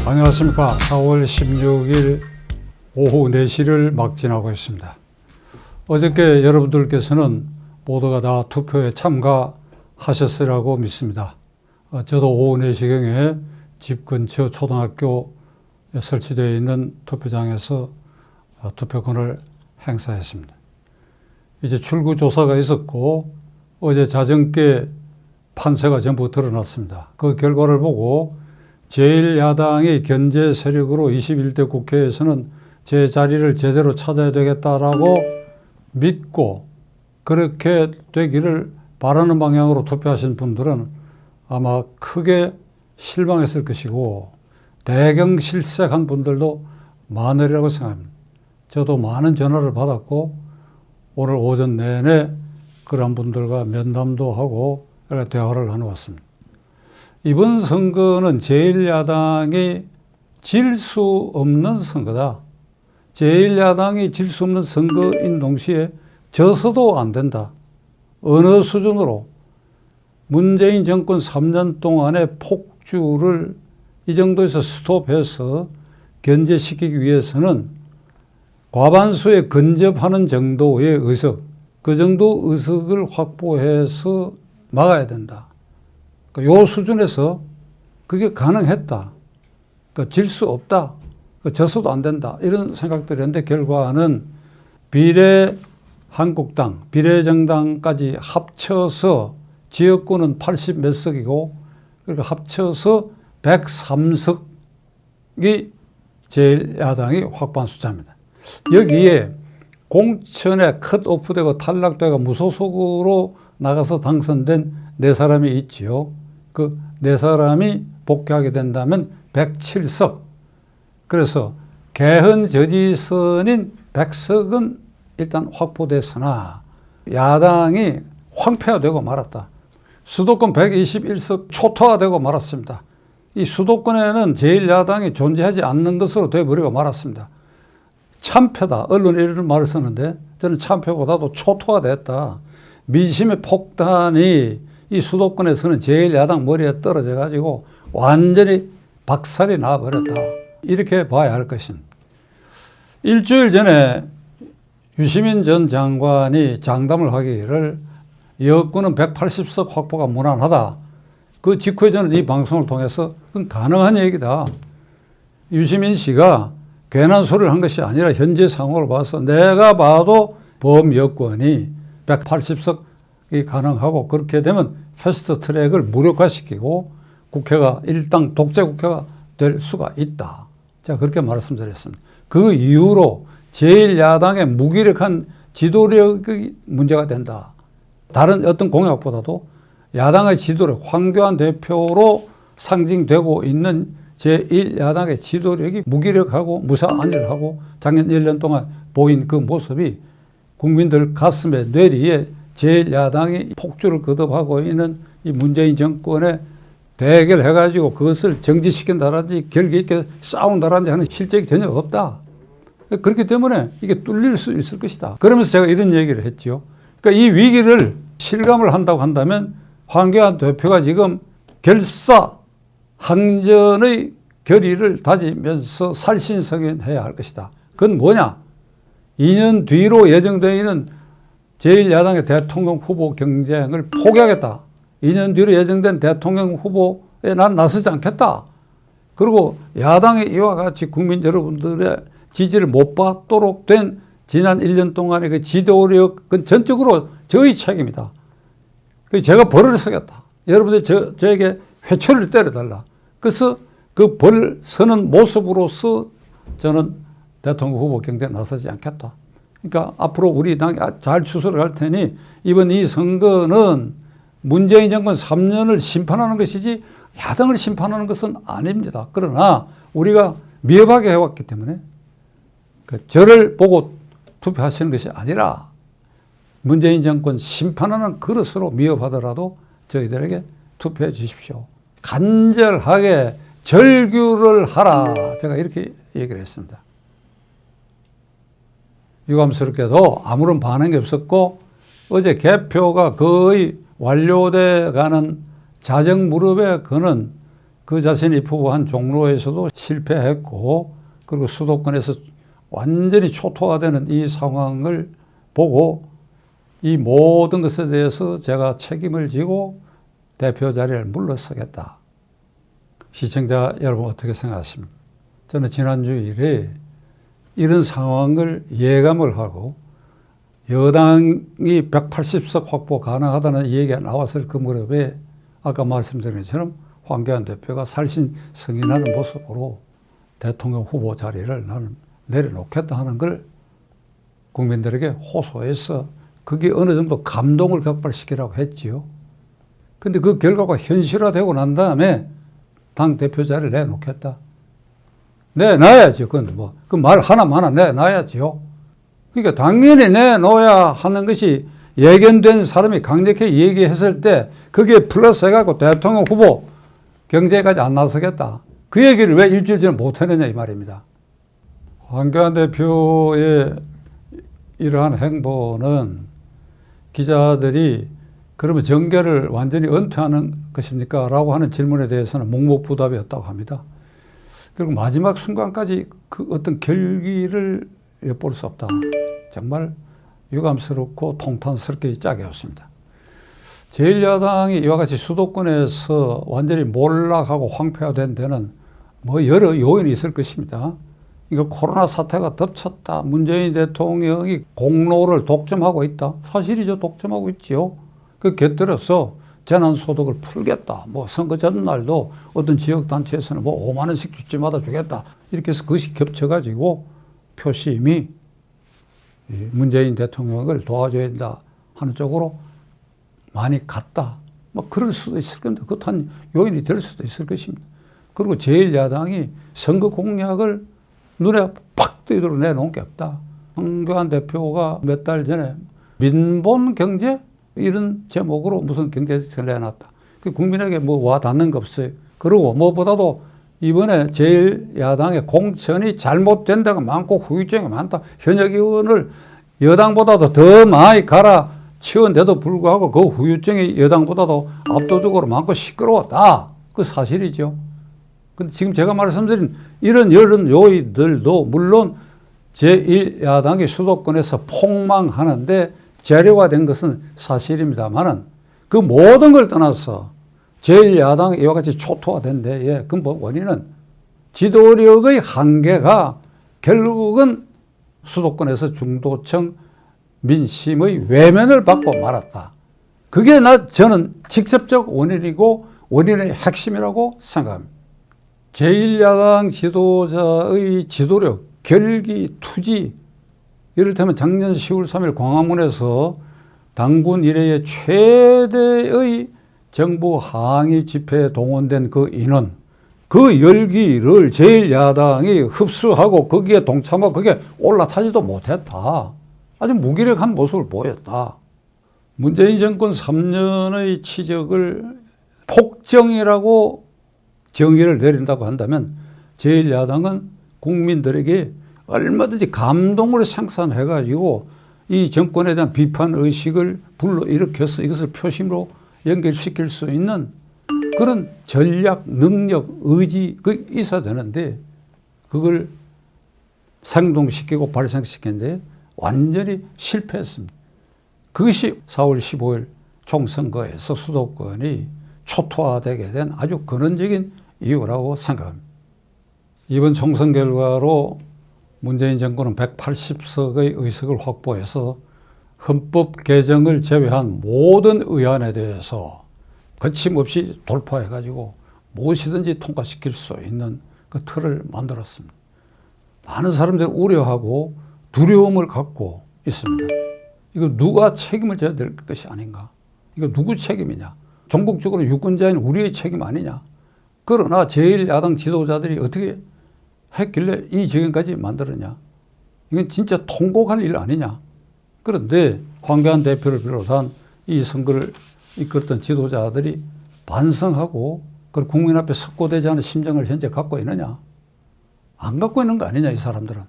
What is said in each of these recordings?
안녕하십니까. 4월 16일 오후 4시를 막 지나고 있습니다. 어저께 여러분들께서는 모두가 다 투표에 참가하셨으리라고 믿습니다. 저도 오후 4시경에 집 근처 초등학교에 설치되어 있는 투표장에서 투표권을 행사했습니다. 이제 출구조사가 있었고 어제 자정께 판세가 전부 드러났습니다. 그 결과를 보고 제1야당의 견제 세력으로 21대 국회에서는 제 자리를 제대로 찾아야 되겠다라고 믿고 그렇게 되기를 바라는 방향으로 투표하신 분들은 아마 크게 실망했을 것이고 대경실색한 분들도 많으리라고 생각합니다. 저도 많은 전화를 받았고 오늘 오전 내내 그런 분들과 면담도 하고 대화를 나누었습니다. 이번 선거는 제1야당이 질 수 없는 선거다. 제1야당이 질 수 없는 선거인 동시에 져서도 안 된다. 어느 수준으로 문재인 정권 3년 동안의 폭주를 이 정도에서 스톱해서 견제시키기 위해서는 과반수에 근접하는 정도의 의석, 그 정도 의석을 확보해서 막아야 된다. 요 수준에서 그게 가능했다. 질 수 없다. 져서도 안 된다. 이런 생각들이었는데 결과는 비례한국당, 비례정당까지 합쳐서 지역구는 80 몇 석이고 그러니까 합쳐서 103석이 제1야당이 확보한 숫자입니다. 여기에 공천에 컷오프되고 탈락되고 무소속으로 나가서 당선된 4사람이 있지요. 그 4사람이 복귀하게 된다면 107석. 그래서 개헌 저지선인 100석은 일단 확보됐으나 야당이 황폐화되고 말았다. 수도권 121석 초토화되고 말았습니다. 이 수도권에는 제1야당이 존재하지 않는 것으로 되어버리고 말았습니다. 참패다. 언론에 이런 말을 썼는데 저는 참패보다도 초토화됐다. 민심의 폭탄이 이 수도권에서는 제1야당 머리에 떨어져 가지고 완전히 박살이 나버렸다. 이렇게 봐야 할 것입니다. 일주일 전에 유시민 전 장관이 장담을 하기를 여권은 180석 확보가 무난하다. 그 직후에 저는 이 방송을 통해서 그건 가능한 얘기다. 유시민 씨가 괜한 소리를 한 것이 아니라 현재 상황을 봐서 내가 봐도 범여권이 180석이 가능하고 그렇게 되면 패스트 트랙을 무력화시키고 국회가 일당 독재 국회가 될 수가 있다. 제가 그렇게 말씀드렸습니다. 그 이후로 제1야당의 무기력한 지도력이 문제가 된다. 다른 어떤 공약보다도 야당의 지도력, 황교안 대표로 상징되고 있는 제1야당의 지도력이 무기력하고 무사안일하고 작년 1년 동안 보인 그 모습이 국민들 가슴에 뇌리에 제1야당이 폭주를 거듭하고 있는 이 문재인 정권에 대결해가지고 그것을 정지시킨다든지 결기 있게 싸운다든지 하는 실적이 전혀 없다. 그렇기 때문에 이게 뚫릴 수 있을 것이다. 그러면서 제가 이런 얘기를 했죠. 그러니까 이 위기를 실감을 한다고 한다면 황교안 대표가 지금 결사항전의 결의를 다지면서 살신성인해야 할 것이다. 그건 뭐냐? 2년 뒤로 예정되어 있는 제1야당의 대통령 후보 경쟁을 포기하겠다. 2년 뒤로 예정된 대통령 후보에 난 나서지 않겠다. 그리고 야당이 이와 같이 국민 여러분들의 지지를 못 받도록 된 지난 1년 동안의 그 지도력은 전적으로 저의 책임이다. 제가 벌을 서겠다. 여러분들 저에게 회초리를 때려달라. 그래서 그 벌 서는 모습으로서 저는 대통령 후보 경쟁에 나서지 않겠다. 그러니까 앞으로 우리 당이 잘 추스러 갈 테니 이번 이 선거는 문재인 정권 3년을 심판하는 것이지 야당을 심판하는 것은 아닙니다. 그러나 우리가 미흡하게 해왔기 때문에 저를 보고 투표하시는 것이 아니라 문재인 정권 심판하는 그릇으로 미흡하더라도 저희들에게 투표해 주십시오. 간절하게 절규를 하라. 제가 이렇게 얘기를 했습니다. 유감스럽게도 아무런 반응이 없었고 어제 개표가 거의 완료돼 가는 자정 무렵에 그는 그 자신이 포부한 종로에서도 실패했고 그리고 수도권에서 완전히 초토화되는 이 상황을 보고 이 모든 것에 대해서 제가 책임을 지고 대표 자리를 물러서겠다. 시청자 여러분 어떻게 생각하십니까? 저는 지난주일에 이런 상황을 예감을 하고 여당이 180석 확보 가능하다는 얘기가 나왔을 그 무렵에 아까 말씀드린 것처럼 황교안 대표가 살신성인하는 모습으로 대통령 후보 자리를 나는 내려놓겠다 하는 걸 국민들에게 호소해서 그게 어느 정도 감동을 격발시키라고 했지요. 근데 그 결과가 현실화되고 난 다음에 당 대표 자리를 내놓겠다. 내놔야죠. 그건 뭐, 그 말 하나마나 내놔야죠. 그러니까 당연히 내놓아야 하는 것이 예견된 사람이 강력하게 얘기했을 때 그게 플러스 해갖고 대통령 후보 경쟁까지 안 나서겠다. 그 얘기를 왜 일주일 전에 못 해냈냐 이 말입니다. 황교안 대표의 이러한 행보는 기자들이 그러면 정계를 완전히 은퇴하는 것입니까? 라고 하는 질문에 대해서는 묵묵부답이었다고 합니다. 그리고 마지막 순간까지 그 어떤 결기를 엿볼 수 없다. 정말 유감스럽고 통탄스럽게 짝이었습니다. 제1야당이 이와 같이 수도권에서 완전히 몰락하고 황폐화된 데는 뭐 여러 요인이 있을 것입니다. 이거 코로나 사태가 덮쳤다. 문재인 대통령이 공로를 독점하고 있다. 사실이죠. 독점하고 있지요. 그 곁들여서 재난소득을 풀겠다. 뭐 선거 전날도 어떤 지역단체에서는 뭐 5만 원씩 주지마다 주겠다. 이렇게 해서 그것이 겹쳐가지고 표심이 문재인 대통령을 도와줘야 된다 하는 쪽으로 많이 갔다. 뭐 그럴 수도 있을 건데 그것도 한 요인이 될 수도 있을 것입니다. 그리고 제1야당이 선거 공약을 눈에 팍 뜨이도록 내놓은 게 없다. 황교안 대표가 몇 달 전에 민본 경제? 이런 제목으로 무슨 경제정책을 내놨다. 국민에게 뭐 와 닿는 거 없어요. 그리고 무엇보다도 이번에 제1야당의 공천이 잘못된 데가 많고 후유증이 많다. 현역 의원을 여당보다도 더 많이 갈아치운데도 불구하고 그 후유증이 여당보다도 압도적으로 많고 시끄러웠다. 그 사실이죠. 근데 지금 제가 말씀드린 이런 여러 요인들도 물론 제1야당이 수도권에서 폭망하는데 재료가 된 것은 사실입니다만은 그 모든 걸 떠나서 제1야당이 이와 같이 초토화된 데에 근본 원인은 지도력의 한계가 결국은 수도권에서 중도층 민심의 외면을 받고 말았다. 그게 저는 직접적 원인이고 원인의 핵심이라고 생각합니다. 제1야당 지도자의 지도력, 결기, 투지 이를테면 작년 10월 3일 광화문에서 당군 이래의 최대의 정부 항의 집회에 동원된 그 인원, 그 열기를 제1야당이 흡수하고 거기에 동참하고 그게 올라타지도 못했다. 아주 무기력한 모습을 보였다. 문재인 정권 3년의 치적을 폭정이라고 정의를 내린다고 한다면 제1야당은 국민들에게 얼마든지 감동을 생산해가지고 이 정권에 대한 비판 의식을 불러일으켜서 이것을 표심으로 연결시킬 수 있는 그런 전략, 능력, 의지 그 있어야 되는데 그걸 생동시키고 발생시켰는데 완전히 실패했습니다. 그것이 4월 15일 총선거에서 수도권이 초토화되게 된 아주 근원적인 이유라고 생각합니다. 이번 총선 결과로 문재인 정권은 180석의 의석을 확보해서 헌법 개정을 제외한 모든 의안에 대해서 거침없이 돌파해가지고 무엇이든지 통과시킬 수 있는 그 틀을 만들었습니다. 많은 사람들이 우려하고 두려움을 갖고 있습니다. 이거 누가 책임을 져야 될 것이 아닌가? 이거 누구 책임이냐? 전국적으로 유권자인 우리의 책임 아니냐? 그러나 제1야당 지도자들이 어떻게 했길래 이 지경까지 만들었냐? 이건 진짜 통곡할 일 아니냐? 그런데 황교안 대표를 비롯한 이 선거를 이끌었던 지도자들이 반성하고 그 국민 앞에 석고되지 않은 심정을 현재 갖고 있느냐? 안 갖고 있는 거 아니냐, 이 사람들은.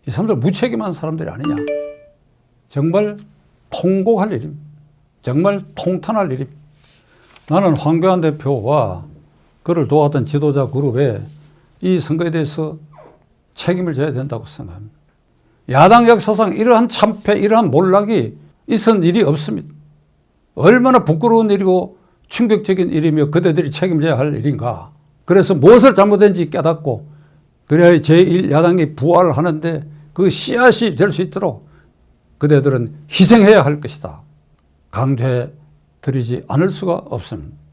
이 사람들 무책임한 사람들이 아니냐? 정말 통곡할 일입니다. 정말 통탄할 일입니다. 나는 황교안 대표와 그를 도왔던 지도자 그룹에 이 선거에 대해서 책임을 져야 된다고 생각합니다. 야당 역사상 이러한 참패, 이러한 몰락이 있은 일이 없습니다. 얼마나 부끄러운 일이고 충격적인 일이며 그대들이 책임져야 할 일인가. 그래서 무엇을 잘못했는지 깨닫고 그래야 제1야당이 부활하는데 그 씨앗이 될 수 있도록 그대들은 희생해야 할 것이다. 강조해 드리지 않을 수가 없습니다.